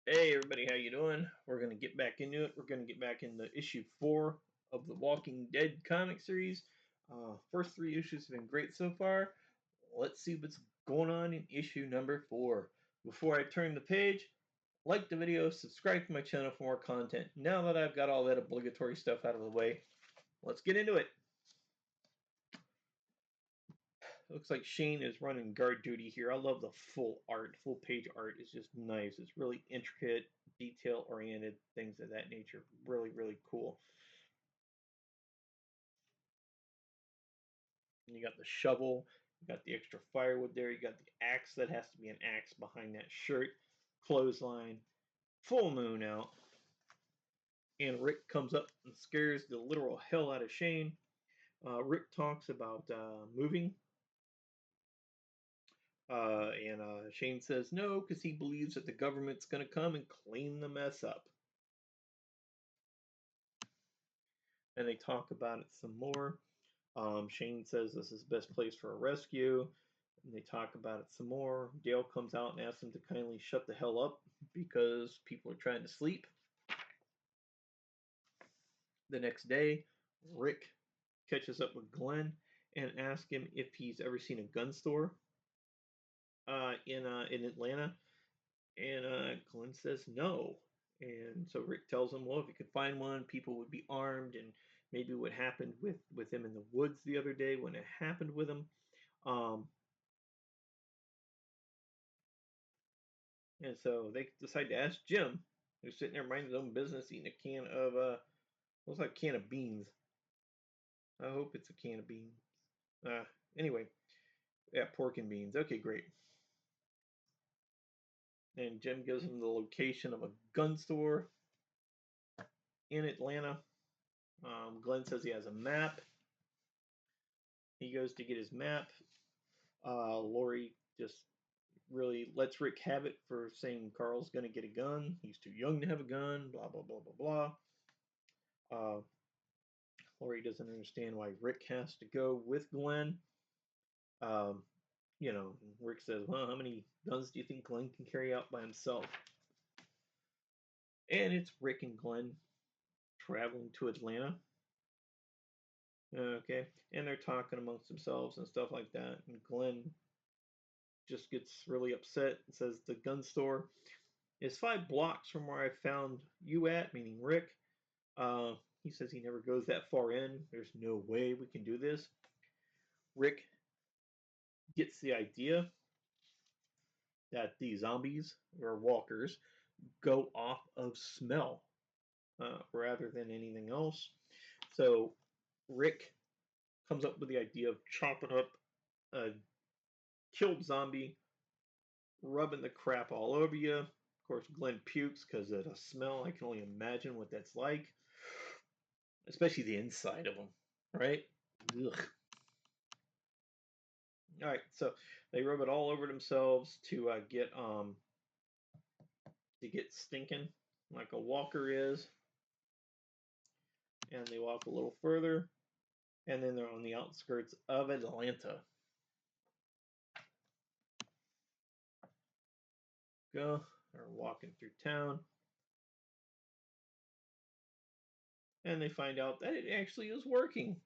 Hey everybody, how you doing? We're gonna get back into it. We're gonna get back into issue 4 of the Walking Dead comic series. First 3 issues have been great so far. Let's see what's going on in issue number 4. Before I turn the page, like the video, subscribe to my channel for more content. Now that I've got all that obligatory stuff out of the way, let's get into it. Looks like Shane is running guard duty here. I love the full art. Full page art is just nice. It's really intricate, detail oriented, things of that nature. Really, really cool. And you got the shovel, you got the extra firewood there, you got the axe that has to be an axe behind that shirt, clothesline, full moon out. And Rick comes up and scares the literal hell out of Shane. Rick talks about moving. And Shane says no because he believes that the government's going to come and clean the mess up. And they talk about it some more. Shane says this is the best place for a rescue. And they talk about it some more. Dale comes out and asks him to kindly shut the hell up because people are trying to sleep. The next day, Rick catches up with Glenn and asks him if he's ever seen a gun store in Atlanta. And Glenn says no. And so Rick tells him, well, if he could find one, people would be armed, and maybe what happened with him in the woods the other day when it happened with him. And so they decide to ask Jim, who's sitting there minding his own business, eating a can of looks like a can of beans. I hope it's a can of beans. Anyway, yeah, pork and beans. Okay, great. And Jim gives him the location of a gun store in Atlanta. Glenn says he has a map. He goes to get his map. Lori just really lets Rick have it for saying Carl's going to get a gun. He's too young to have a gun, blah, blah, blah, blah, blah. Lori doesn't understand why Rick has to go with Glenn. Um, Rick says, well, how many guns do you think Glenn can carry out by himself? And it's Rick and Glenn traveling to Atlanta. Okay. And they're talking amongst themselves and stuff like that. And Glenn just gets really upset and says the gun store is 5 blocks from where I found you at, meaning Rick. He says he never goes that far in. There's no way we can do this. Rick gets the idea that the zombies or walkers go off of smell rather than anything else. So Rick comes up with the idea of chopping up a killed zombie, rubbing the crap all over you. Of course, Glenn pukes because of the smell. I can only imagine what that's like, especially the inside of them, right? Ugh. All right, so they rub it all over themselves to get stinking like a walker is, and they walk a little further, and then they're on the outskirts of Atlanta. Go, they're walking through town, and they find out that it actually is working.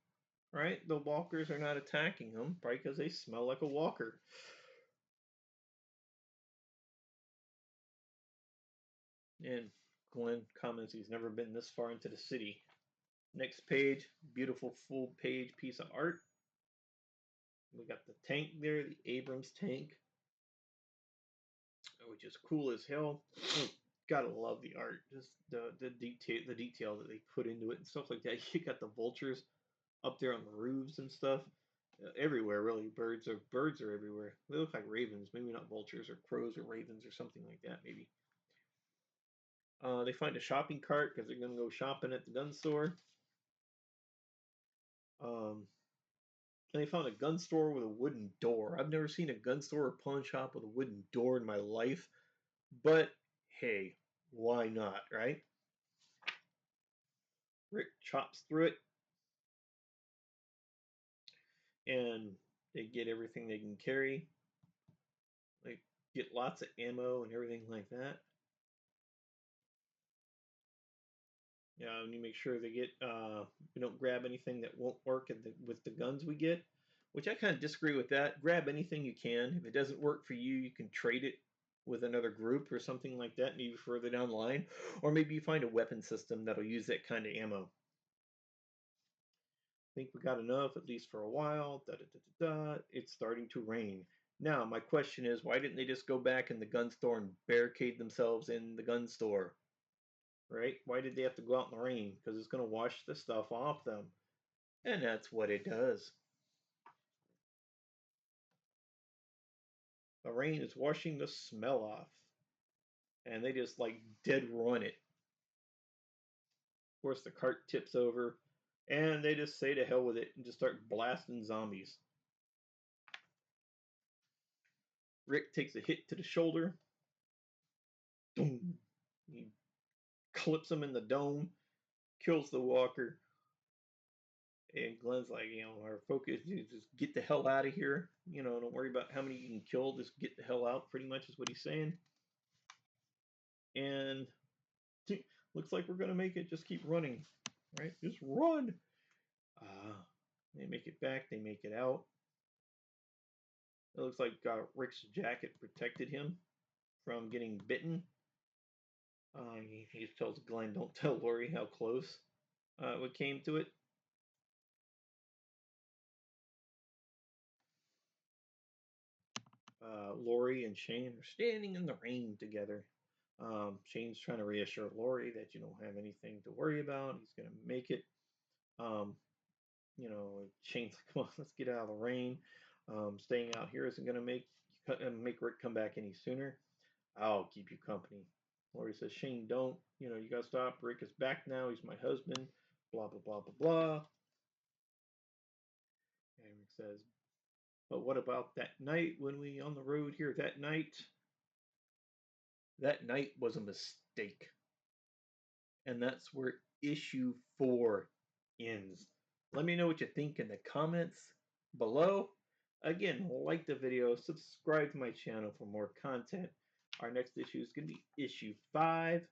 Right, the walkers are not attacking them, right? Because they smell like a walker. And Glenn comments he's never been this far into the city. Next page, beautiful full page piece of art. We got the tank there, the Abrams tank, which is cool as hell. Gotta love the art, just the detail that they put into it and stuff like that. You got the vultures up there on the roofs and stuff. Everywhere, really. Birds are everywhere. They look like ravens, maybe not vultures or crows or ravens or something like that, maybe. They find a shopping cart because they're gonna go shopping at the gun store. Um, and they found a gun store with a wooden door. I've never seen a gun store or pawn shop with a wooden door in my life, but hey, why not, right? Rick chops through it, and they get everything they can carry. They get lots of ammo and everything like that. And you make sure they get we don't grab anything that won't work with the guns we get, which I kind of disagree with that. Grab anything you can. If it doesn't work for you, you can trade it with another group or something like that, maybe further down the line, or maybe you find a weapon system that'll use that kind of ammo. I think we got enough, at least for a while. Da, da, da, da, da. It's starting to rain. Now, my question is, why didn't they just go back in the gun store and barricade themselves in the gun store? Right? Why did they have to go out in the rain? Because it's going to wash the stuff off them. And that's what it does. The rain is washing the smell off. And they just like dead run it. Of course, the cart tips over. And they just say to hell with it and just start blasting zombies. Rick takes a hit to the shoulder. Boom. He clips him in the dome. Kills the walker. And Glenn's like, our focus is just get the hell out of here. Don't worry about how many you can kill. Just get the hell out, pretty much is what he's saying. And looks like we're going to make it. Just keep running, right? Just run. They make it back. They make it out. It looks like Rick's jacket protected him from getting bitten. He tells Glenn, don't tell Lori how close it came to it. Lori and Shane are standing in the rain together. Shane's trying to reassure Lori that you don't have anything to worry about. He's going to make it. Um, Shane's like, come on, let's get out of the rain. Staying out here isn't going to make Rick come back any sooner. I'll keep you company. Lori says, Shane, don't. You got to stop. Rick is back now. He's my husband. Blah, blah, blah, blah, blah. And Rick says, but what about that night when we on the road here? That night was a mistake. And that's where issue 4 ends. Let me know what you think in the comments below. Again, like the video, subscribe to my channel for more content. Our next issue is going to be issue 5.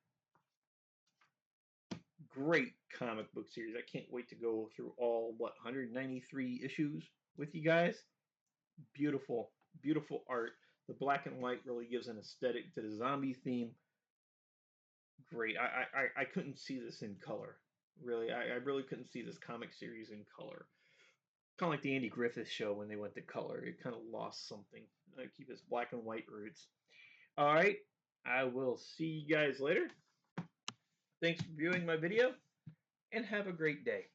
Great comic book series. I can't wait to go through all, 193 issues with you guys. Beautiful, beautiful art. The black and white really gives an aesthetic to the zombie theme. Great. I couldn't see this in color. Really, I really couldn't see this comic series in color. Kind of like the Andy Griffith Show when they went to color. It kind of lost something. Keep its black and white roots. All right. I will see you guys later. Thanks for viewing my video, and have a great day.